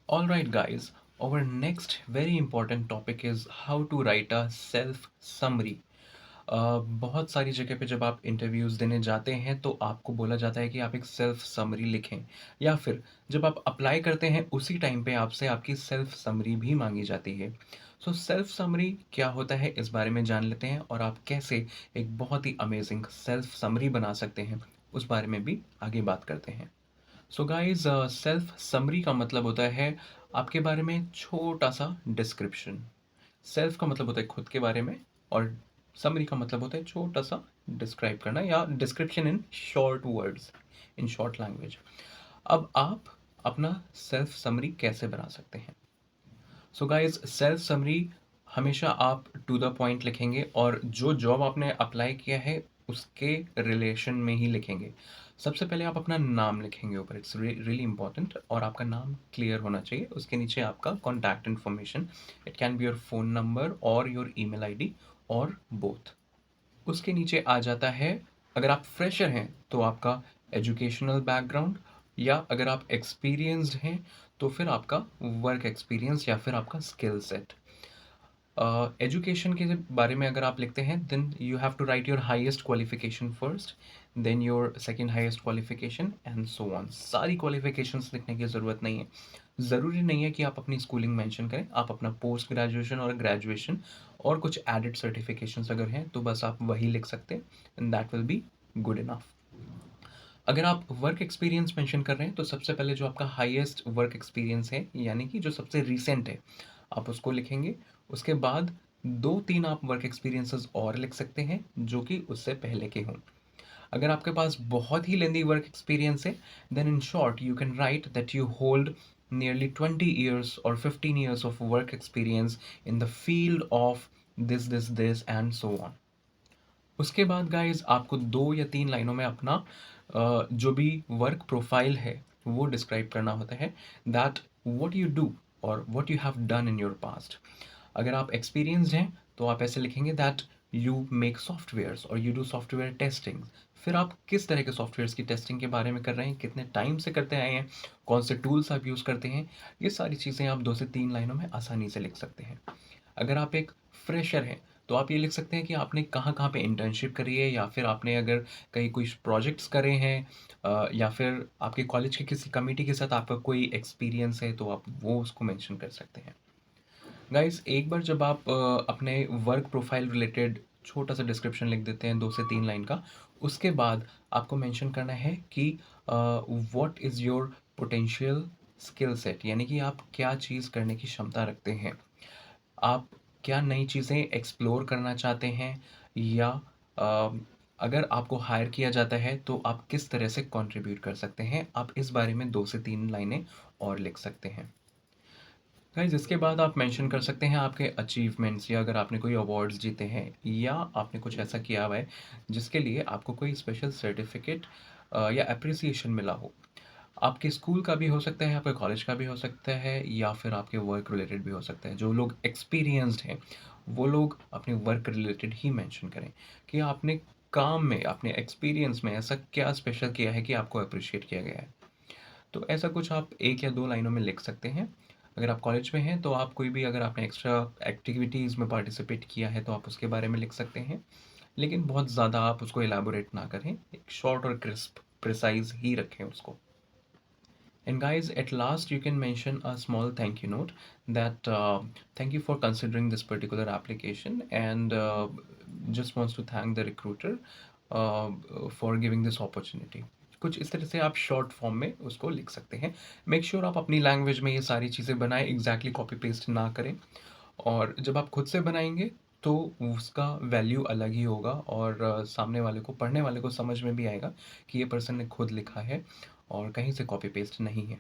All right, guys, our next very important topic is how to write a self summary. बहुत सारी जगह पे जब आप इंटरव्यूज़ देने जाते हैं तो आपको बोला जाता है कि आप एक सेल्फ समरी लिखें, या फिर जब आप अप्लाई करते हैं उसी टाइम पे आपसे आपकी सेल्फ समरी भी मांगी जाती है। सो सेल्फ समरी क्या होता है इस बारे में जान लेते हैं, और आप कैसे एक बहुत ही अमेजिंग सेल्फ समरी बना सकते हैं उस बारे में भी आगे बात करते हैं। सो गाइज, सेल्फ समरी का मतलब होता है आपके बारे में छोटा सा डिस्क्रिप्शन। सेल्फ का मतलब होता है खुद के बारे में, और समरी का मतलब होता है छोटा सा डिस्क्राइब करना या description in short words, in short language. अब आप अपना सेल्फ समरी कैसे बना सकते हैं? सो गाइज, सेल्फ समरी हमेशा आप टू द पॉइंट लिखेंगे, और जो जॉब आपने अप्लाई किया है उसके रिलेशन में ही लिखेंगे। सबसे पहले आप अपना नाम लिखेंगे ऊपर, इट्स रियली इंपॉर्टेंट, और आपका नाम क्लियर होना चाहिए। उसके नीचे आपका contact information, it can be your phone number और योर ईमेल आईडी, और बोथ। उसके नीचे आ जाता है, अगर आप फ्रेशर हैं तो आपका एजुकेशनल बैकग्राउंड, या अगर आप एक्सपीरियंस्ड हैं तो फिर आपका वर्क एक्सपीरियंस या फिर आपका स्किल सेट। एजुकेशन के बारे में अगर आप लिखते हैं, then you have to write your highest qualification first, then your second highest qualification, and so on. सारी क्वालिफिकेशंस लिखने की ज़रूरत नहीं है। ज़रूरी नहीं है कि आप अपनी स्कूलिंग मेंशन करें, आप अपना पोस्ट ग्रेजुएशन और ग्रेजुएशन और कुछ एडेड सर्टिफिकेशंस अगर हैं तो बस आप वही लिख सकते हैं, and that will be good enough. अगर आप वर्क एक्सपीरियंस मेंशन कर रहे हैं तो सबसे पहले जो आपका हाईएस्ट वर्क एक्सपीरियंस है, यानी कि जो सबसे रीसेंट है, आप उसको लिखेंगे। उसके बाद 2-3 आप वर्क एक्सपीरियंसेस और लिख सकते हैं जो कि उससे पहले के हों। अगर आपके पास बहुत ही लेंदी वर्क एक्सपीरियंस है, then in short you can write that you hold nearly 20 years और 15 years of work experience in the field of this and so on. उसके बाद गाइस, आपको 2 या 3 लाइनों में अपना जो भी वर्क प्रोफाइल है वो डिस्क्राइब करना होता है, दैट व्हाट यू डू और what you have done in your past. अगर आप एक्सपीरियंस्ड हैं तो आप ऐसे लिखेंगे दैट यू मेक सॉफ्टवेयर्स और यू डू सॉफ्टवेयर टेस्टिंग। फिर आप किस तरह के सॉफ्टवेयर्स की टेस्टिंग के बारे में कर रहे हैं, कितने टाइम से करते आए हैं, कौन से टूल्स आप यूज़ करते हैं, ये सारी चीज़ें आप 2 से 3 लाइनों में आसानी से लिख सकते हैं। अगर आप एक फ्रेशर हैं तो आप ये लिख सकते हैं कि आपने कहाँ-कहाँ पे इंटर्नशिप करी है, या फिर आपने अगर कहीं कुछ प्रोजेक्ट्स करे हैं, या फिर आपके कॉलेज के किसी कमिटी के साथ आपका कोई एक्सपीरियंस है तो आप वो उसको मेंशन कर सकते हैं। गाइस, एक बार जब आप अपने वर्क प्रोफाइल रिलेटेड छोटा सा डिस्क्रिप्शन लिख देते हैं 2 से 3 लाइन का, उसके बाद आपको मेंशन करना है कि what is your potential skill set, यानी कि आप क्या चीज़ करने की क्षमता रखते हैं। आप क्या नई चीज़ें एक्सप्लोर करना चाहते हैं, या अ, अगर आपको हायर किया जाता है तो आप किस तरह से कंट्रीब्यूट कर सकते हैं, आप इस बारे में 2 से 3 लाइनें और लिख सकते हैं। गाइस, इसके बाद आप मेंशन कर सकते हैं आपके अचीवमेंट्स, या अगर आपने कोई अवार्ड्स जीते हैं या आपने कुछ ऐसा किया हुआ है जिसके लिए आपको कोई स्पेशल सर्टिफिकेट या एप्रिसिएशन मिला हो। आपके स्कूल का भी हो सकता है, आपके कॉलेज का भी हो सकता है, या फिर आपके वर्क रिलेटेड भी हो सकता है। जो लोग एक्सपीरियंस्ड हैं वो लोग अपने वर्क रिलेटेड ही मेंशन करें कि आपने काम में, अपने एक्सपीरियंस में ऐसा क्या स्पेशल किया है कि आपको अप्रिशिएट किया गया है। तो ऐसा कुछ आप 1 या 2 लाइनों में लिख सकते हैं। अगर आप कॉलेज में हैं तो आप कोई भी, अगर आपने एक्स्ट्रा एक्टिविटीज़ में पार्टिसिपेट किया है तो आप उसके बारे में लिख सकते हैं। लेकिन बहुत ज़्यादा आप उसको एलैबोरेट ना करें, एक शॉर्ट और क्रिस्प प्रिसाइज़ ही रखें उसको। And guys, at last you can mention a small thank you note that thank you for considering this particular application, and just wants to thank the recruiter uh, for giving this opportunity. कुछ इस तरह से आप short form में उसको लिख सकते हैं। मेक श्योर आप अपनी लैंग्वेज में ये सारी चीज़ें बनाएं, एग्जैक्टली कॉपी पेस्ट ना करें। और जब आप खुद से बनाएंगे तो उसका वैल्यू अलग ही होगा, और सामने वाले को, पढ़ने वाले को समझ में भी आएगा कि ये पर्सन ने खुद लिखा है और कहीं से कॉपी पेस्ट नहीं है।